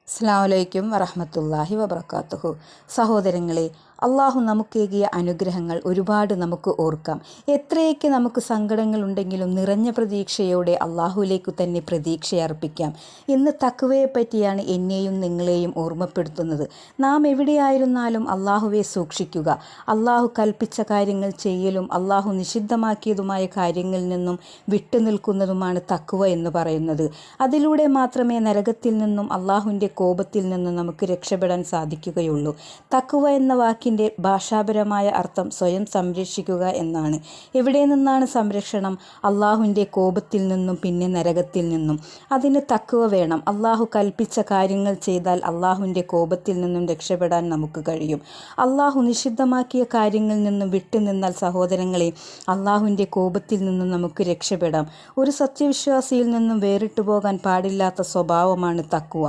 അസ്സലാമു അലൈക്കും വറഹ്മത്തുള്ളാഹി വബറകാതുഹു. സഹോദരങ്ങളെ, അള്ളാഹു നമുക്കേകിയ അനുഗ്രഹങ്ങൾ ഒരുപാട് നമുക്ക് ഓർക്കാം. എത്രയൊക്കെ നമുക്ക് സങ്കടങ്ങളുണ്ടെങ്കിലും നിറഞ്ഞ പ്രതീക്ഷയോടെ അള്ളാഹുവിലേക്ക് തന്നെ പ്രതീക്ഷയർപ്പിക്കാം. ഇന്ന് തഖ്വയെ പറ്റിയാണ് എന്നെയും നിങ്ങളെയും ഓർമ്മപ്പെടുത്തുന്നത്. നാം എവിടെയായിരുന്നാലും അള്ളാഹുവെ സൂക്ഷിക്കുക. അള്ളാഹു കൽപ്പിച്ച കാര്യങ്ങൾ ചെയ്യലും അള്ളാഹു നിഷിദ്ധമാക്കിയതുമായ കാര്യങ്ങളിൽ നിന്നും വിട്ടുനിൽക്കുന്നതുമാണ് തഖ്വ എന്ന് പറയുന്നത്. അതിലൂടെ മാത്രമേ നരകത്തിൽ നിന്നും അള്ളാഹുവിൻ്റെ കോപത്തിൽ നിന്നും നമുക്ക് രക്ഷപ്പെടാൻ സാധിക്കുകയുള്ളൂ. തഖ്വ എന്ന വാക്കിൻ്റെ ഭാഷാപരമായ അർത്ഥം സ്വയം സംരക്ഷിക്കുക എന്നാണ്. എവിടെ നിന്നാണ് സംരക്ഷണം? അള്ളാഹുവിൻ്റെ കോപത്തിൽ നിന്നും പിന്നെ നരകത്തിൽ നിന്നും. അതിന് തഖ്വ വേണം. അള്ളാഹു കൽപ്പിച്ച കാര്യങ്ങൾ ചെയ്താൽ അള്ളാഹുവിൻ്റെ കോപത്തിൽ നിന്നും രക്ഷപ്പെടാൻ നമുക്ക് കഴിയും. അള്ളാഹു നിഷിദ്ധമാക്കിയ കാര്യങ്ങളിൽ നിന്നും വിട്ടുനിന്നാൽ സഹോദരങ്ങളെ, അള്ളാഹുവിൻ്റെ കോപത്തിൽ നിന്നും നമുക്ക് രക്ഷപ്പെടാം. ഒരു സത്യവിശ്വാസിയിൽ നിന്നും വേറിട്ടു പോകാൻ പാടില്ലാത്ത സ്വഭാവമാണ് തഖ്വ.